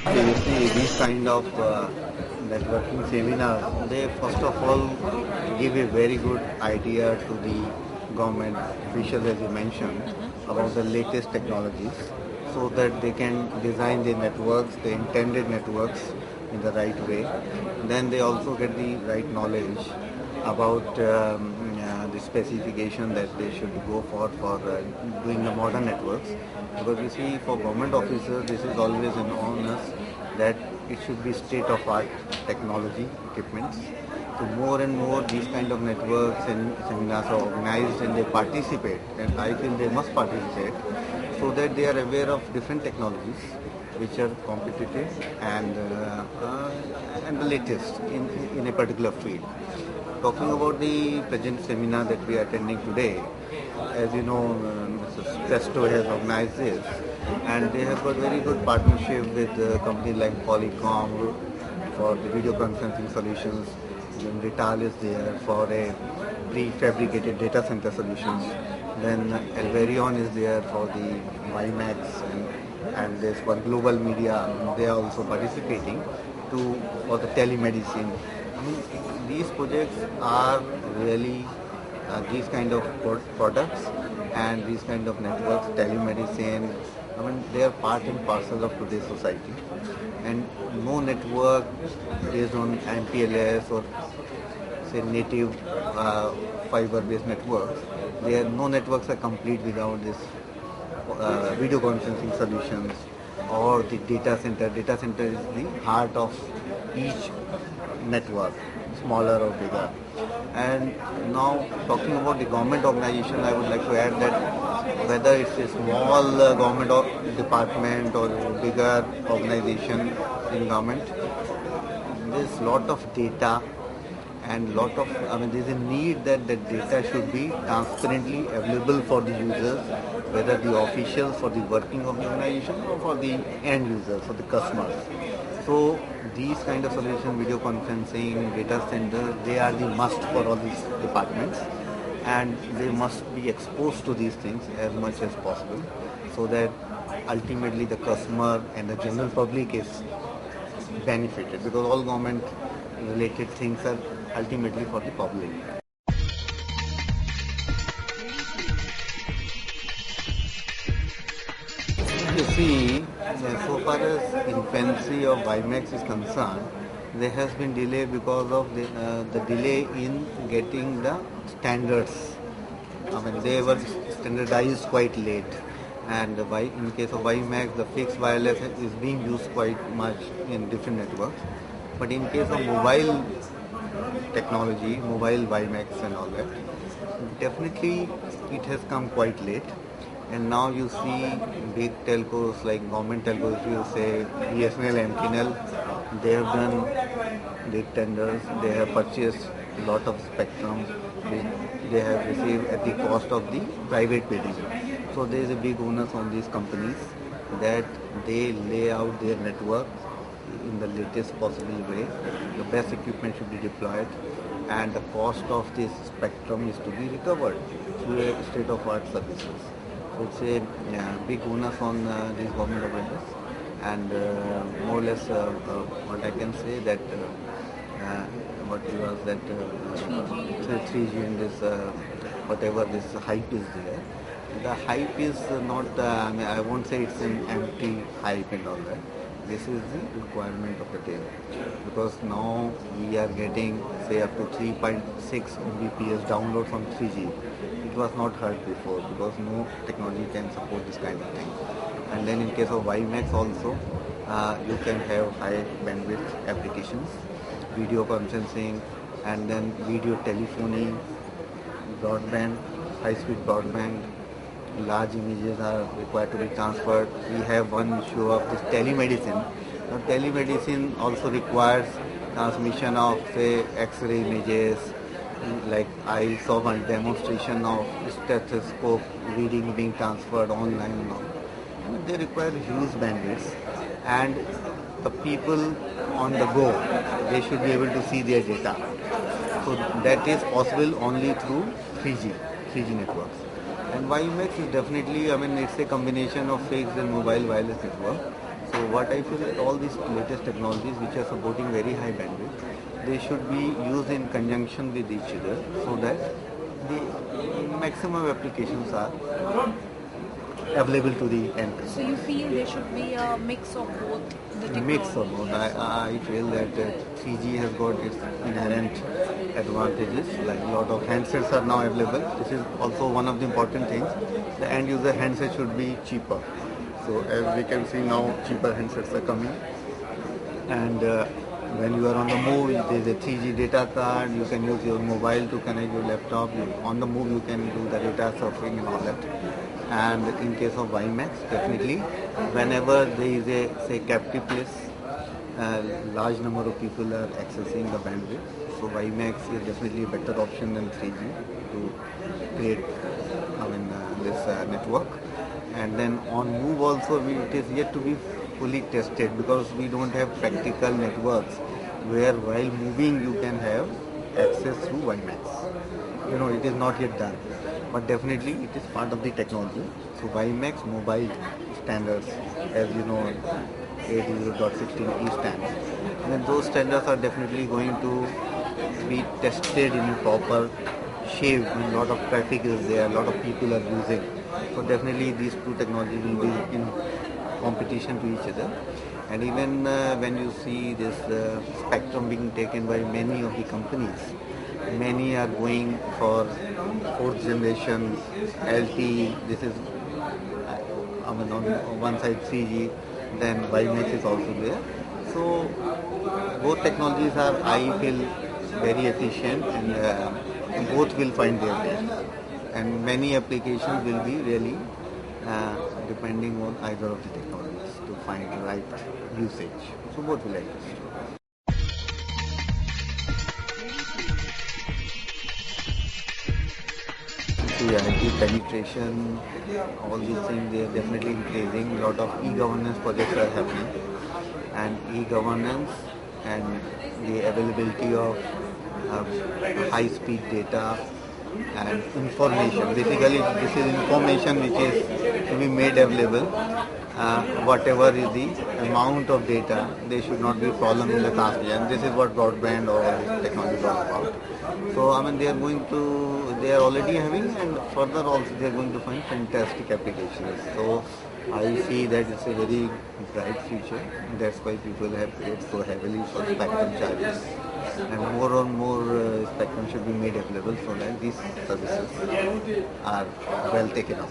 So you see these kind of networking seminars, they first of all give a very good idea to the government officials, as you mentioned, about the latest technologies, so that they can design the networks, the intended networks in the right way. Then they also get the right knowledge about the specification that they should go for doing the modern networks. Because you see, for government officers, this is always an onus that it should be state-of-art technology equipments. So more and more these kind of networks and seminars are organized and they participate, and I feel they must participate so that they are aware of different technologies which are competitive and the latest in a particular field. Talking about the present seminar that we are attending today, as you know, Mrs. Presto has organized this, and they have got very good partnership with companies like Polycom for the video conferencing solutions. Then Rital is there for a prefabricated data center solutions. Then Elverion is there for the WiMAX, and there's one global media. They are also participating for the telemedicine. I mean, these projects are really these kind of products and these kind of networks, telemedicine. I mean, they are part and parcel of today's society. And no network based on MPLS or say native fiber-based networks, no networks are complete without this video conferencing solutions or the data center. Data center is the heart of each network, smaller or bigger. And now talking about the government organization, I would like to add that whether it's a small government or department or bigger organization in government, there's lot of data and there's a need that the data should be transparently available for the users, whether the officials for the working of the organization or for the end users, for the customers. So these kind of solutions, video conferencing, data center, they are the must for all these departments, and they must be exposed to these things as much as possible, so that ultimately the customer and the general public is benefited, because all government related things are ultimately for the public. You see, so far as infancy of WiMAX is concerned, there has been delay because of the delay in getting the standards. I mean, they were standardized quite late, and in case of WiMAX, the fixed wireless is being used quite much in different networks. But in case of mobile technology, mobile WiMAX and all that, definitely it has come quite late. And now you see big telcos like government telcos, you say BSNL, MTNL, they have done big tenders, they have purchased a lot of spectrum, which they have received at the cost of the private bidding. So there is a big onus on these companies that they lay out their network in the latest possible way. The best equipment should be deployed, and the cost of this spectrum is to be recovered through state-of-art services. So it's a big onus on these government officials, and more or less what I can say that what was that 3G and this whatever this hype is there. The hype is not, I won't say it's an empty hype and all that. This is the requirement of the day, because now we are getting say up to 3.6 Mbps download from 3G. It was not heard before, because no technology can support this kind of thing. And then in case of WiMAX also, you can have high bandwidth applications, video conferencing, and then video telephony, broadband, high-speed broadband. Large images are required to be transferred. We have one issue of this telemedicine. Now, telemedicine also requires transmission of say X-ray images. Like I saw one demonstration of stethoscope reading being transferred online now. They require huge bandwidths, and the people on the go, they should be able to see their data. So that is possible only through 3G networks. And WiMAX is definitely, it's a combination of fixed and mobile wireless network. So what I feel that all these latest technologies which are supporting very high bandwidth, they should be used in conjunction with each other so that the maximum applications are available to the end So customer. you feel there should be a mix of both the technology? Mix of both. I feel that 3G has got its inherent advantages. Like a lot of handsets are now available. This is also one of the important things. The end user handset should be cheaper. So as we can see now, cheaper handsets are coming. And when you are on the move, there is a 3G data card. You can use your mobile to connect your laptop. On the move, you can do the data surfing and all that. And in case of WiMAX, definitely, whenever there is a say captive place, large number of people are accessing the bandwidth. So WiMAX is definitely a better option than 3G to create, this network. And then on move also, it is yet to be fully tested because we don't have practical networks where while moving you can have access through WiMAX. It is not yet done, but definitely it is part of the technology. So WiMAX mobile standards, as you know, 80.16e standard, and then those standards are definitely going to be tested in a proper shape when a lot of traffic is there, a lot of people are using. So definitely these two technologies will be in competition to each other. And even when you see this spectrum being taken by many of the companies, many are going for fourth generation LTE. This is, on one side 3G, then WiMAX is also there. So both technologies are, I feel, very efficient, and both will find their place. And many applications will be really depending on either of the technologies to find the right usage. So both will exist. The IT penetration, all these things, they are definitely increasing. A lot of e-governance projects are happening, and e-governance and the availability of high-speed data and information. Basically, this is information which is to be made available. Whatever is the amount of data, there should not be problem in the transmission. This is what broadband or technology is all about. So they are they are already having, and further also they are going to find fantastic applications. So I see that it's a very bright future. That's why people have paid so heavily for spectrum charges, and more spectrum should be made available so that these services are well taken up.